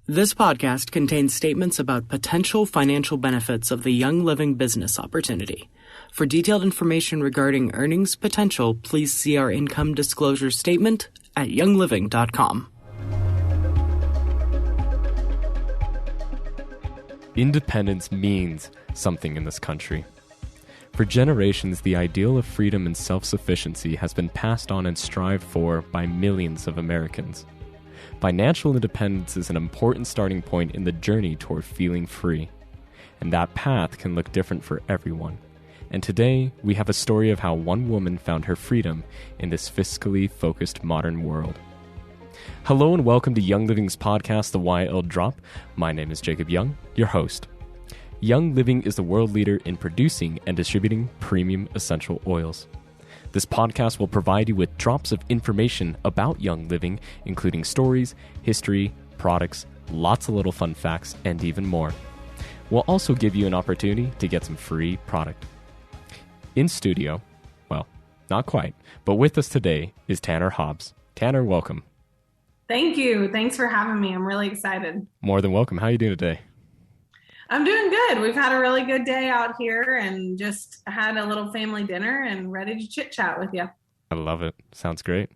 This podcast contains statements about potential financial benefits of the Young Living business opportunity. For detailed information regarding earnings potential, please see our income disclosure statement at youngliving.com. Independence means something in this country. For generations, the ideal of freedom and self-sufficiency has been passed on and strived for by millions of Americans. Financial independence is an important starting point in the journey toward feeling free, and that path can look different for everyone. And today, we have a story of how one woman found her freedom in this fiscally focused modern world. Hello and welcome to Young Living's podcast, The YL Drop. My name is Jacob Young, your host. Young Living is the world leader in producing and distributing premium essential oils. This podcast will provide you with drops of information about Young Living, including stories, history, products, lots of little fun facts, and even more. We'll also give you an opportunity to get some free product. In studio, well, not quite, but with us today is Tanner Hobbs. Tanner, welcome. Thank you. Thanks for having me. I'm really excited. More than welcome. How are you doing today? I'm doing good. We've had a really good day out here and just had a little family dinner and ready to chit chat with you. I love it. Sounds great.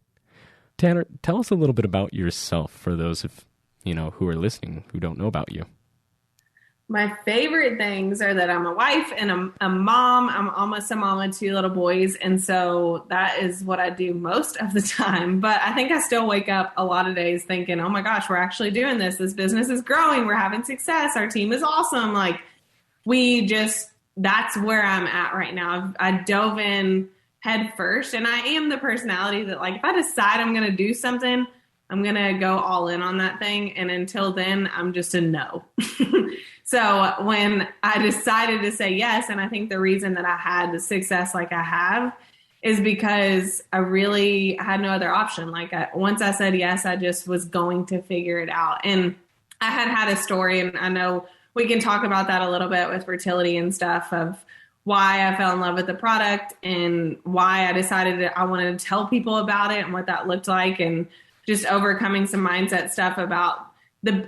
Tanner, tell us a little bit about yourself for those of, who are listening who don't know about you. My favorite things are that I'm a wife and a mom. I'm almost a mom of two little boys. And so that is what I do most of the time. But I think I still wake up a lot of days thinking, oh my gosh, we're actually doing this. This business is growing. We're having success. Our team is awesome. That's where I'm at right now. I dove in head first. And I am the personality that if I decide I'm going to do something, I'm going to go all in on that thing. And until then, I'm just a no. So when I decided to say yes, and I think the reason that I had the success like I have is because I really had no other option. Once I said yes, I just was going to figure it out. And I had a story, and I know we can talk about that a little bit with fertility and stuff, of why I fell in love with the product and why I decided that I wanted to tell people about it and what that looked like, and just overcoming some mindset stuff about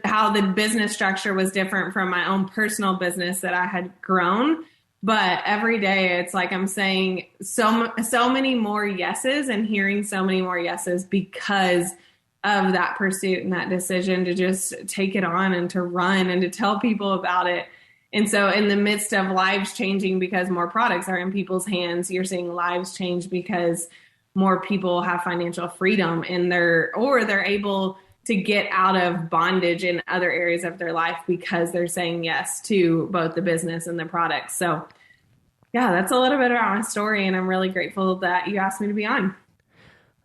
how the business structure was different from my own personal business that I had grown. But every day it's like I'm saying so many more yeses and hearing so many more yeses because of that pursuit and that decision to just take it on and to run and to tell people about it. And so in the midst of lives changing because more products are in people's hands, you're seeing lives change because more people have financial freedom and they're able to get out of bondage in other areas of their life because they're saying yes to both the business and the product. So yeah, that's a little bit about my story, and I'm really grateful that you asked me to be on.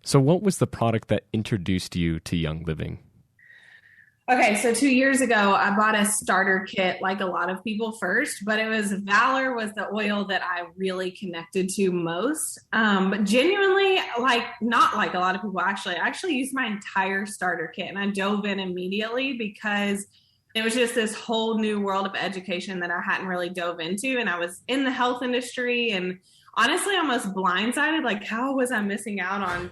So what was the product that introduced you to Young Living? Okay, so 2 years ago, I bought a starter kit like a lot of people first, but it was Valor was the oil that I really connected to most. But genuinely, not like a lot of people I actually used my entire starter kit, and I dove in immediately because it was just this whole new world of education that I hadn't really dove into. And I was in the health industry and honestly almost blindsided, how was I missing out on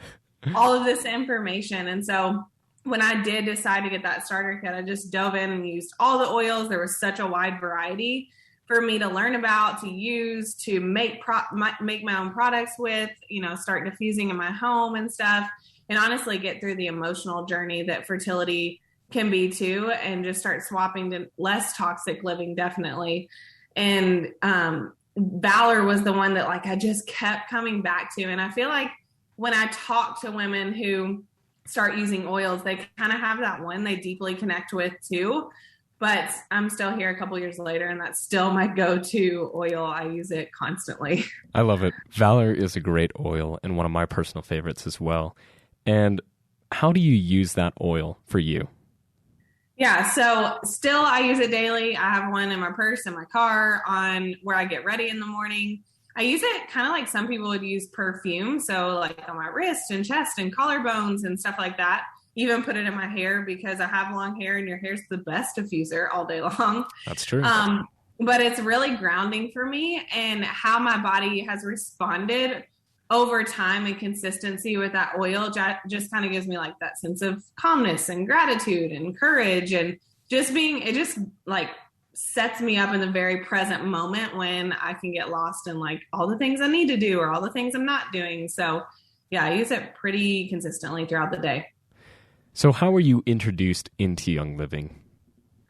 all of this information? And so when I did decide to get that starter kit, I just dove in and used all the oils. There was such a wide variety for me to learn about, to use, to make my own products with, start diffusing in my home and stuff, and honestly get through the emotional journey that fertility can be too, and just start swapping to less toxic living, definitely. And Valor was the one that I just kept coming back to. And I feel like when I talk to women who start using oils, they kind of have that one they deeply connect with too. But I'm still here a couple years later, and that's still my go-to oil. I use it constantly. I love it. Valor is a great oil and one of my personal favorites as well. And how do you use that oil for you? Yeah, so still I use it daily. I have one in my purse, in my car, on where I get ready in the morning. I use it kind of like some people would use perfume. So on my wrist and chest and collarbones and stuff like that. Even put it in my hair because I have long hair and your hair's the best diffuser all day long. That's true. But it's really grounding for me, and how my body has responded over time and consistency with that oil just kind of gives me that sense of calmness and gratitude and courage. And it just like sets me up in the very present moment when I can get lost in like all the things I need to do or all the things I'm not doing. So yeah, I use it pretty consistently throughout the day. So how were you introduced into Young Living?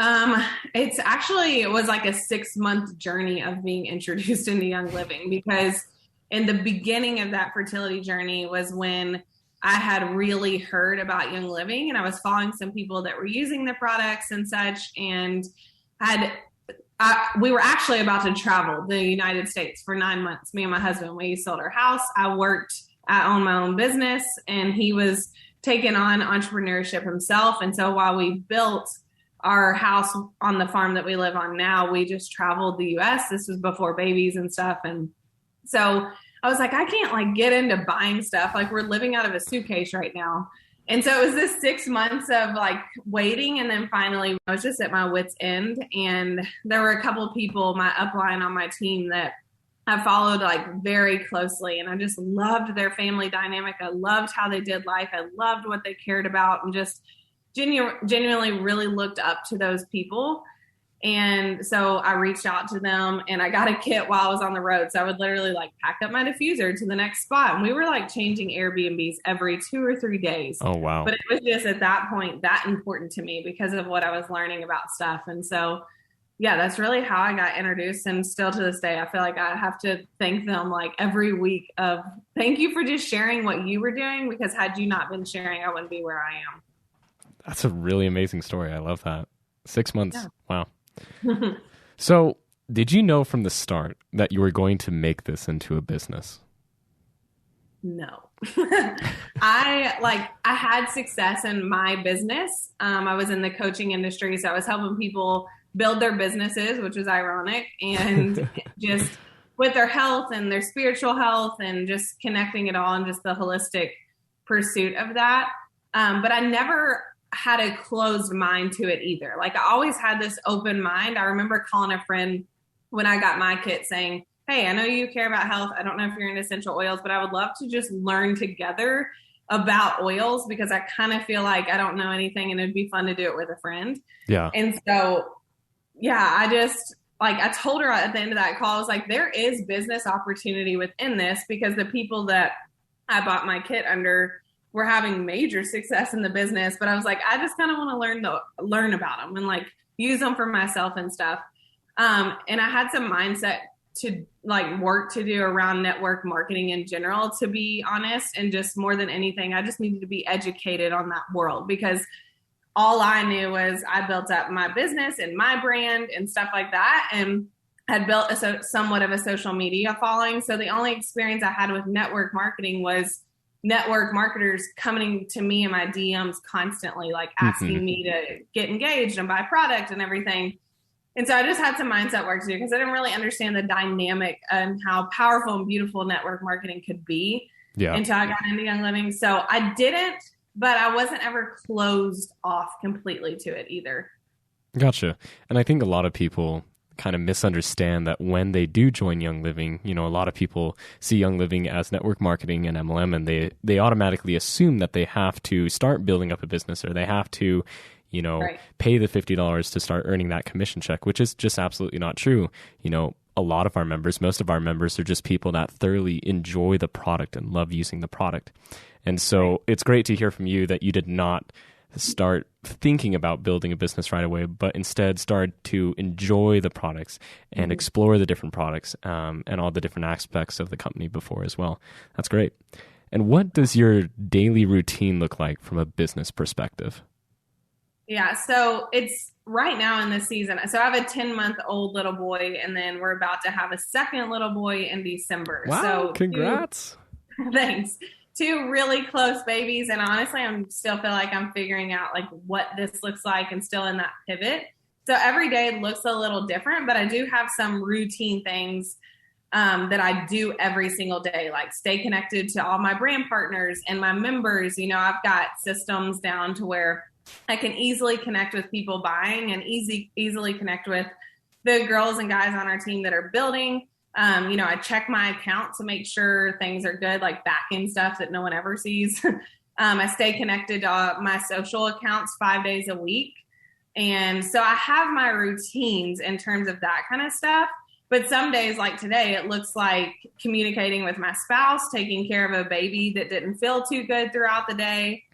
It was like a 6-month journey of being introduced into Young Living, because in the beginning of that fertility journey was when I had really heard about Young Living, and I was following some people that were using the products and such, and we were actually about to travel the United States for 9 months. Me and my husband, we sold our house. I owned my own business, and he was taking on entrepreneurship himself. And so while we built our house on the farm that we live on now, we just traveled the US. This was before babies and stuff. And so I was like, I can't like get into buying stuff. Like, we're living out of a suitcase right now. And so it was this 6 months of like waiting. And then finally I was just at my wit's end. And there were a couple of people, my upline on my team, that I followed like very closely. And I just loved their family dynamic. I loved how they did life. I loved what they cared about, and just genuinely really looked up to those people. And so I reached out to them, and I got a kit while I was on the road. So I would literally like pack up my diffuser to the next spot. And we were like changing Airbnbs every 2 or 3 days. Oh, wow. But it was just at that point that important to me because of what I was learning about stuff. And so, yeah, that's really how I got introduced. And still to this day, I feel like I have to thank them like every week of thank you for just sharing what you were doing, because had you not been sharing, I wouldn't be where I am. That's a really amazing story. I love that. 6 months. Yeah. Wow. So did you know from the start that you were going to make this into a business? No. I had success in my business. I was in the coaching industry, so I was helping people build their businesses, which was ironic, and just with their health and their spiritual health and just connecting it all and just the holistic pursuit of that. But I never had a closed mind to it either. Like, I always had this open mind. I remember calling a friend when I got my kit saying, hey, I know you care about health. I don't know if you're into essential oils, but I would love to just learn together about oils, because I kind of feel like I don't know anything and it'd be fun to do it with a friend. Yeah. And so, yeah, I told her at the end of that call, I was like, there is business opportunity within this, because the people that I bought my kit under were having major success in the business. But I was like, I just kind of want to learn about them and like use them for myself and stuff. And I had some mindset to like work to do around network marketing in general, to be honest. And just more than anything, I just needed to be educated on that world, because all I knew was I built up my business and my brand and stuff like that, and had built somewhat of a social media following. So the only experience I had with network marketing was network marketers coming to me in my DMs constantly, like asking me to get engaged and buy product and everything. And so I just had some mindset work to do, because I didn't really understand the dynamic and how powerful and beautiful network marketing could be until I got into Young Living. So I didn't, but I wasn't ever closed off completely to it either. Gotcha. And I think a lot of people kind of misunderstand that when they do join Young Living, a lot of people see Young Living as network marketing and MLM, and they automatically assume that they have to start building up a business, or they have to, pay the $50 to start earning that commission check, which is just absolutely not true. A lot of our members, most of our members, are just people that thoroughly enjoy the product and love using the product. And so it's great to hear from you that you did not start thinking about building a business right away, but instead started to enjoy the products and explore the different products and all the different aspects of the company before as well. That's great. And what does your daily routine look like from a business perspective? Yeah, so it's right now in this season. So I have a 10-month-old little boy, and then we're about to have a second little boy in December. Wow, so congrats. Thanks. 2 really close babies. And honestly, still feel like I'm figuring out like what this looks like and still in that pivot. So every day looks a little different, but I do have some routine things that I do every single day, like stay connected to all my brand partners and my members. I've got systems down to where I can easily connect with people buying and easily connect with the girls and guys on our team that are building. I check my account to make sure things are good, like back-end stuff that no one ever sees. I stay connected to my social accounts 5 days a week. And so I have my routines in terms of that kind of stuff. But some days like today, it looks like communicating with my spouse, taking care of a baby that didn't feel too good throughout the day.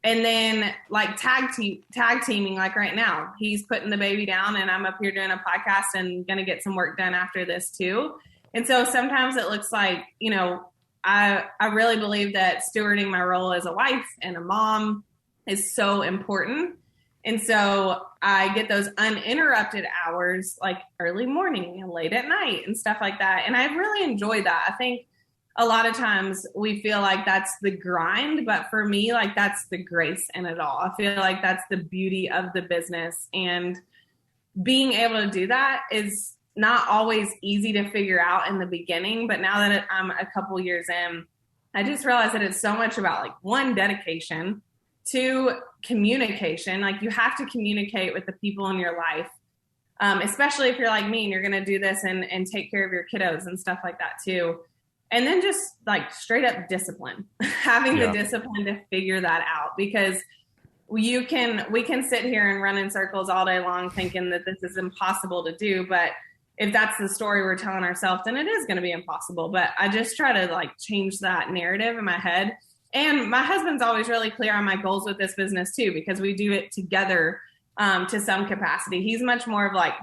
And then like tag teaming, like right now, he's putting the baby down and I'm up here doing a podcast and going to get some work done after this too. And so sometimes it looks like, I really believe that stewarding my role as a wife and a mom is so important. And so I get those uninterrupted hours like early morning and late at night and stuff like that. And I really enjoy that. I think a lot of times we feel like that's the grind, but for me, like that's the grace in it all. I feel like that's the beauty of the business, and being able to do that is not always easy to figure out in the beginning. But now that I'm a couple years in, I just realized that it's so much about like one, dedication, two, communication. Like you have to communicate with the people in your life, especially if you're like me and you're going to do this and take care of your kiddos and stuff like that too. And then just like straight up discipline, having the discipline to figure that out, because we can sit here and run in circles all day long thinking that this is impossible to do. But if that's the story we're telling ourselves, then it is going to be impossible. But I just try to like change that narrative in my head. And my husband's always really clear on my goals with this business too, because we do it together to some capacity. He's much more of like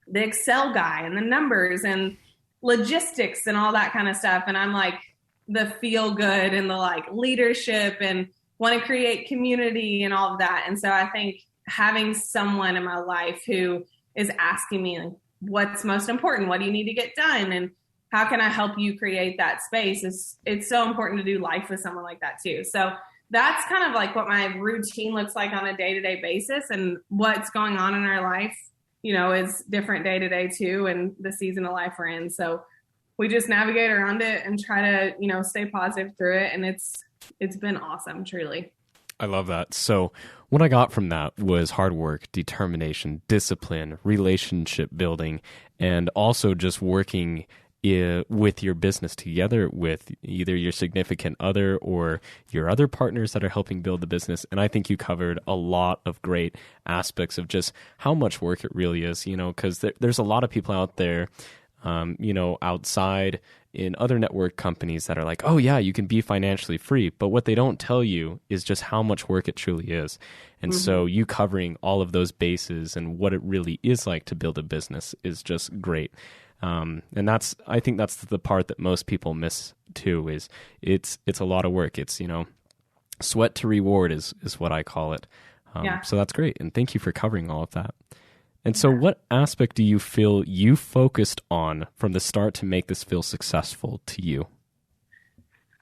the Excel guy and the numbers and logistics and all that kind of stuff. And I'm like the feel good and the like leadership and want to create community and all of that. And so I think having someone in my life who is asking me like, what's most important? What do you need to get done? And how can I help you create that space? It's so important to do life with someone like that too. So that's kind of like what my routine looks like on a day-to-day basis, and what's going on in our life, is different day to day too, and the season of life we're in. So we just navigate around it and try to, stay positive through it. And it's been awesome, truly. I love that. So what I got from that was hard work, determination, discipline, relationship building, and also just working with your business together with either your significant other or your other partners that are helping build the business. And I think you covered a lot of great aspects of just how much work it really is, because there's a lot of people out there, outside in other network companies that are like, oh yeah, you can be financially free. But what they don't tell you is just how much work it truly is. And so you covering all of those bases and what it really is like to build a business is just great. And I think that's the part that most people miss too, is it's a lot of work. It's, sweat to reward is what I call it. So that's great. And thank you for covering all of that. And so what aspect do you feel you focused on from the start to make this feel successful to you?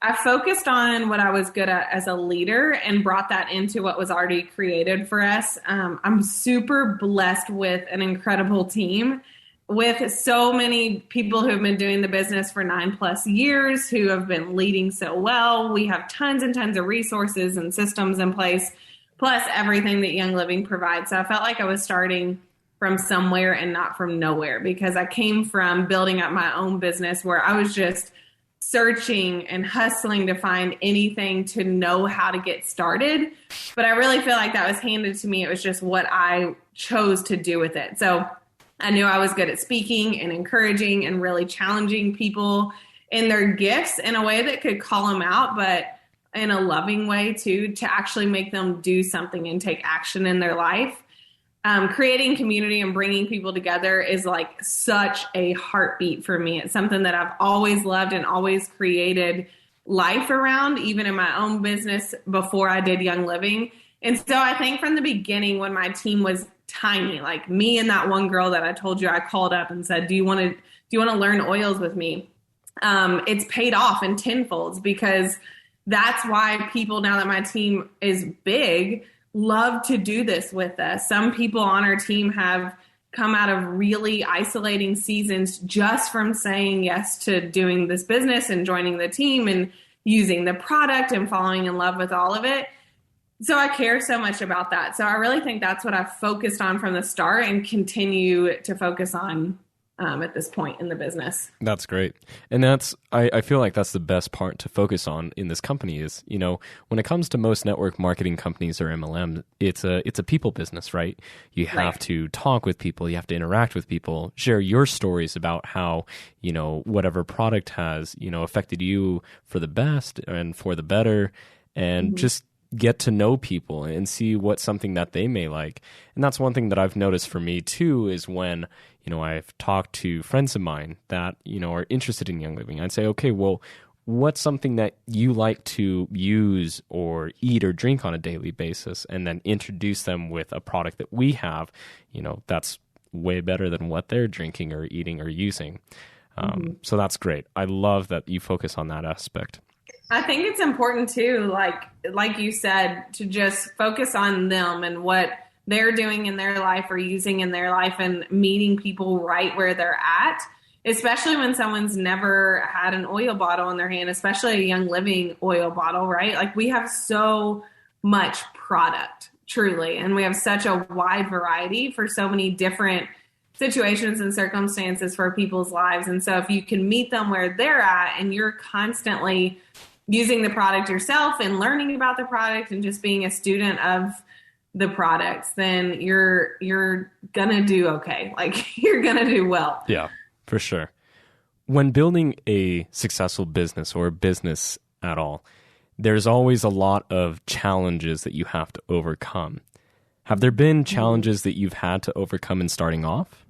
I focused on what I was good at as a leader and brought that into what was already created for us. I'm super blessed with an incredible team, with so many people who have been doing the business for 9+ years, who have been leading so well. We have tons and tons of resources and systems in place, plus everything that Young Living provides. So I felt like I was starting from somewhere and not from nowhere, because I came from building up my own business where I was just searching and hustling to find anything to know how to get started. But I really feel like that was handed to me. It was just what I chose to do with it. So I knew I was good at speaking and encouraging and really challenging people in their gifts in a way that could call them out, but in a loving way too, to actually make them do something and take action in their life. Creating community and bringing people together is like such a heartbeat for me. It's something that I've always loved and always created life around, even in my own business before I did Young Living. And so I think from the beginning, when my team was tiny, like me and that one girl that I told you I called up and said, do you want to learn oils with me? It's paid off in tenfolds, because that's why people, now that my team is big, love to do this with us. Some people on our team have come out of really isolating seasons just from saying yes to doing this business and joining the team and using the product and falling in love with all of it. So I care so much about that. So I really think that's what I've focused on from the start and continue to focus on at this point in the business. That's great. And I feel like that's the best part to focus on in this company is, when it comes to most network marketing companies or MLM, it's a people business, right? You have to talk with people, you have to interact with people, share your stories about how, whatever product has, affected you for the best and for the better, and just get to know people and see what's something that they may like. And that's one thing that I've noticed for me too, is when, I've talked to friends of mine that, are interested in Young Living. I'd say, okay, well, what's something that you like to use or eat or drink on a daily basis? And then introduce them with a product that we have, that's way better than what they're drinking or eating or using. So that's great. I love that you focus on that aspect. I think it's important too, like you said, to just focus on them and what they're doing in their life or using in their life, and meeting people right where they're at, especially when someone's never had an oil bottle in their hand, especially a Young Living oil bottle, right? Like, we have so much product, truly, and we have such a wide variety for so many different situations and circumstances for people's lives. And so if you can meet them where they're at, and you're constantly using the product yourself and learning about the product and just being a student of the products, then you're gonna do okay. Like, you're gonna do well. Yeah, for sure. When building a successful business or a business at all, there's always a lot of challenges that you have to overcome. Have there been challenges that you've had to overcome in starting off?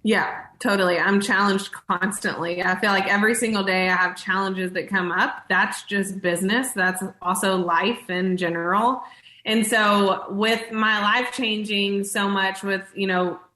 Yeah, totally. I'm challenged constantly. I feel like every single day I have challenges that come up. That's just business. That's also life in general. And so with my life changing so much, with,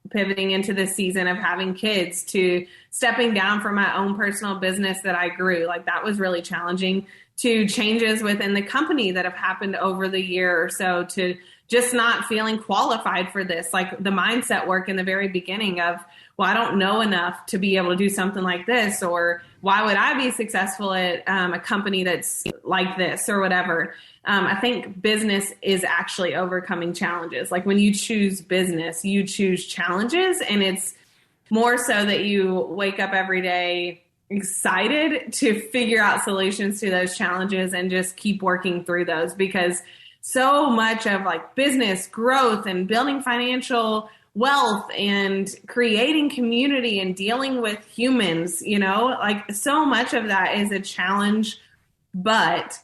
pivoting into this season of having kids, to stepping down from my own personal business that I grew, like, that was really challenging, to changes within the company that have happened over the year or so, to just not feeling qualified for this, like the mindset work in the very beginning of, well, I don't know enough to be able to do something like this, or why would I be successful at a company that's like this, or whatever. I think business is actually overcoming challenges. Like, when you choose business, you choose challenges, and it's more so that you wake up every day excited to figure out solutions to those challenges and just keep working through those, because so much of like business growth and building financial wealth and creating community and dealing with humans, like, so much of that is a challenge, but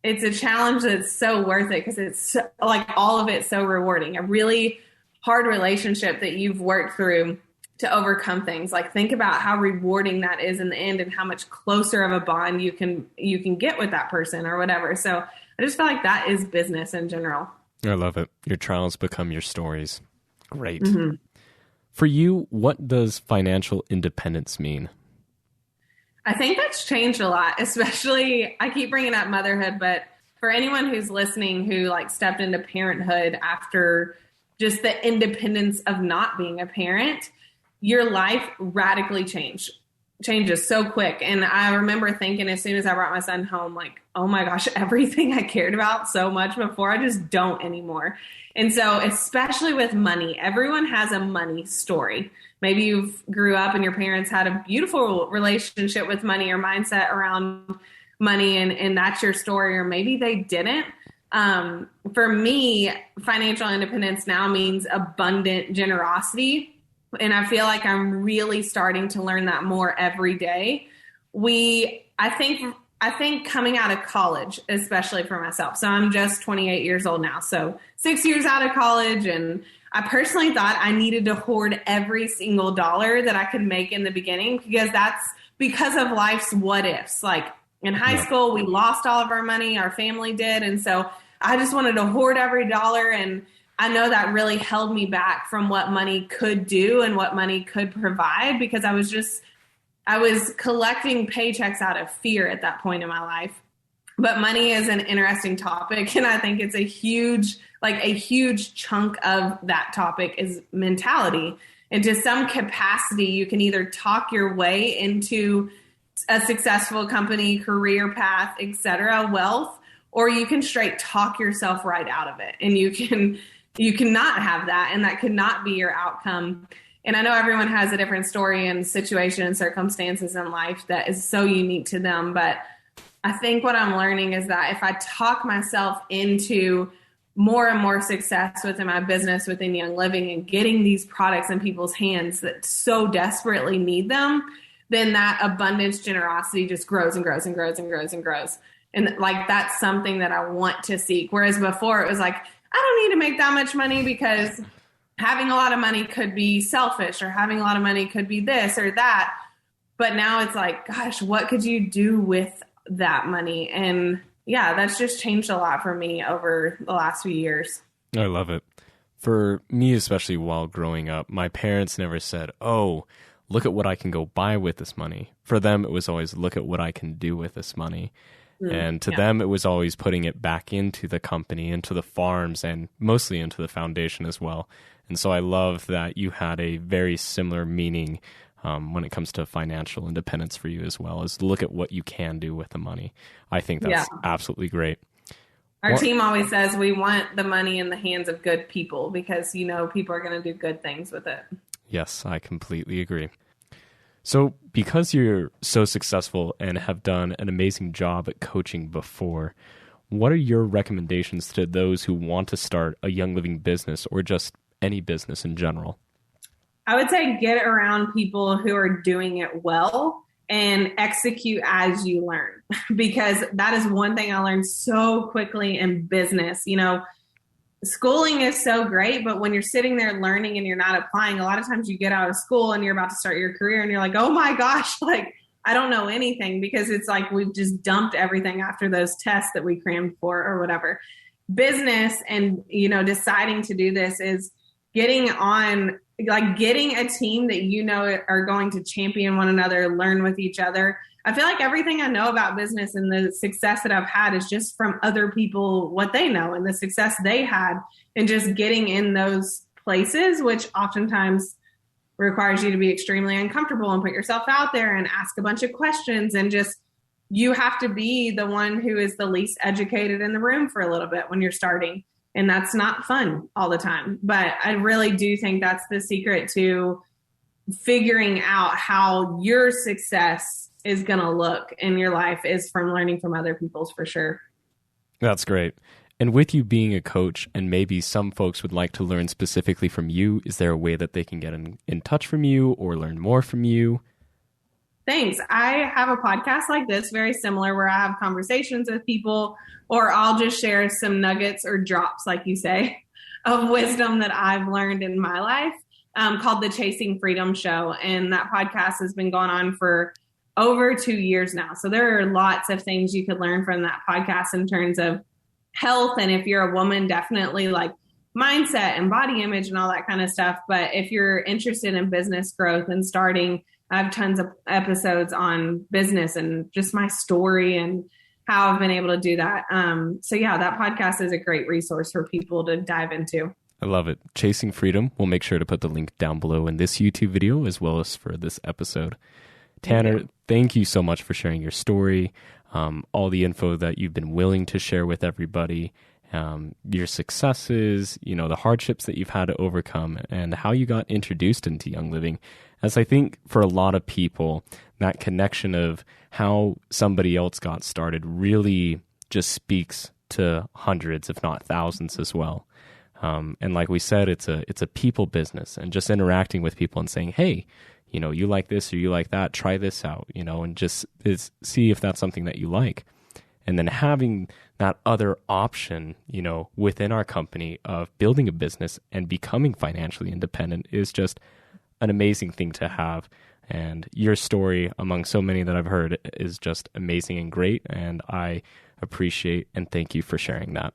it's a challenge that's so worth it, because it's like all of it so rewarding. A really hard relationship that you've worked through to overcome things. Like, think about how rewarding that is in the end, and how much closer of a bond you can get with that person or whatever. So I just feel like that is business in general. I love it. Your trials become your stories. Great. Mm-hmm. For you, what does financial independence mean? I think that's changed a lot, especially, I keep bringing up motherhood, but for anyone who's listening who like stepped into parenthood after just the independence of not being a parent, your life radically changes so quick. And I remember thinking, as soon as I brought my son home, like, oh my gosh, everything I cared about so much before, I just don't anymore. And so, especially with money, everyone has a money story. Maybe you grew up and your parents had a beautiful relationship with money or mindset around money, and that's your story, or maybe they didn't. For me, financial independence now means abundant generosity. And I feel like I'm really starting to learn that more every day. I think coming out of college, especially for myself. So I'm just 28 years old now. So 6 years out of college. And I personally thought I needed to hoard every single dollar that I could make in the beginning, because that's because of life's what ifs. Like, in high school, we lost all of our money, our family did. And so I just wanted to hoard every dollar. And I know that really held me back from what money could do and what money could provide, because I was collecting paychecks out of fear at that point in my life. But money is an interesting topic, and I think it's a huge chunk of that topic is mentality. And to some capacity, you can either talk your way into a successful company, career path, etc., wealth, or you can straight talk yourself right out of it. And you cannot have that, and that could not be your outcome. And I know everyone has a different story and situation and circumstances in life that is so unique to them. But I think what I'm learning is that if I talk myself into more and more success within my business, within Young Living, and getting these products in people's hands that so desperately need them, then that abundance generosity just grows and grows and grows and grows and grows. And like, that's something that I want to seek. Whereas before it was like, I don't need to make that much money because having a lot of money could be selfish, or having a lot of money could be this or that. But now it's like, gosh, what could you do with that money? And yeah, that's just changed a lot for me over the last few years. I love it. For me, especially while growing up, my parents never said, oh, look at what I can go buy with this money. For them, it was always, look at what I can do with this money. And to them, it was always putting it back into the company, into the farms, and mostly into the foundation as well. And so I love that you had a very similar meaning when it comes to financial independence for you as well, as look at what you can do with the money. I think that's absolutely great. Our team always says we want the money in the hands of good people because, you know, people are going to do good things with it. Yes, I completely agree. So because you're so successful and have done an amazing job at coaching before, what are your recommendations to those who want to start a Young Living business or just any business in general? I would say get around people who are doing it well and execute as you learn, because that is one thing I learned so quickly in business. You know, schooling is so great, but when you're sitting there learning and you're not applying, a lot of times you get out of school and you're about to start your career and you're like, oh my gosh, like I don't know anything, because it's like we've just dumped everything after those tests that we crammed for or whatever. Business and, you know, deciding to do this is getting a team that you know are going to champion one another, learn with each other. I feel like everything I know about business and the success that I've had is just from other people, what they know and the success they had, and just getting in those places, which oftentimes requires you to be extremely uncomfortable and put yourself out there and ask a bunch of questions. And just, you have to be the one who is the least educated in the room for a little bit when you're starting. And that's not fun all the time. But I really do think that's the secret to figuring out how your success is going to look in your life, is from learning from other people's, for sure. That's great. And with you being a coach, and maybe some folks would like to learn specifically from you, is there a way that they can get in touch from you or learn more from you? Thanks. I have a podcast like this, very similar, where I have conversations with people, or I'll just share some nuggets or drops, like you say, of wisdom that I've learned in my life, called the Chasing Freedom Show. And that podcast has been going on for over 2 years now. So there are lots of things you could learn from that podcast in terms of health. And if you're a woman, definitely like mindset and body image and all that kind of stuff. But if you're interested in business growth and starting, I have tons of episodes on business and just my story and how I've been able to do that. So yeah, that podcast is a great resource for people to dive into. I love it. Chasing Freedom. We'll make sure to put the link down below in this YouTube video as well as for this episode. Tanner, thank you so much for sharing your story, all the info that you've been willing to share with everybody, your successes, you know, the hardships that you've had to overcome, and how you got introduced into Young Living. As I think for a lot of people, that connection of how somebody else got started really just speaks to hundreds, if not thousands as well. And like we said, it's a people business, and just interacting with people and saying, hey, you know, you like this or you like that, try this out, you know, and just see if that's something that you like. And then having that other option, you know, within our company of building a business and becoming financially independent is just an amazing thing to have. And your story, among so many that I've heard, is just amazing and great. And I appreciate and thank you for sharing that.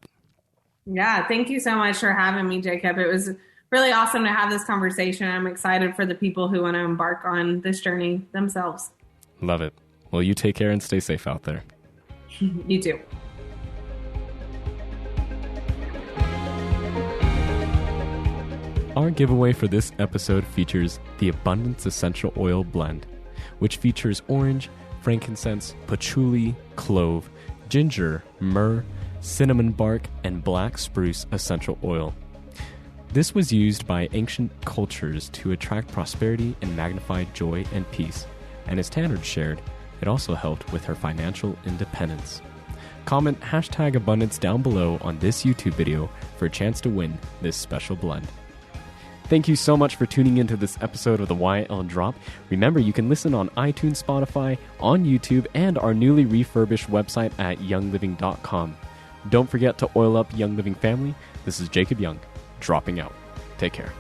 Yeah, thank you so much for having me, Jacob. It was really awesome to have this conversation. I'm excited for the people who want to embark on this journey themselves. Love it. Well, you take care and stay safe out there. You too. Our giveaway for this episode features the Abundance Essential Oil Blend, which features orange, frankincense, patchouli, clove, ginger, myrrh, cinnamon bark, and black spruce essential oil. This was used by ancient cultures to attract prosperity and magnify joy and peace, and as Tanner shared, it also helped with her financial independence. Comment #abundance down below on this YouTube video for a chance to win this special blend. Thank you so much for tuning into this episode of the YL Drop. Remember, you can listen on iTunes, Spotify, on YouTube, and our newly refurbished website at youngliving.com. Don't forget to oil up Young Living family. This is Jacob Young, dropping out. Take care.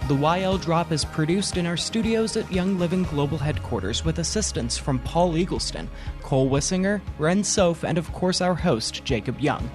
The YL Drop is produced in our studios at Young Living Global Headquarters with assistance from Paul Eagleston, Cole Wissinger, Ren Soph, and of course our host, Jacob Young.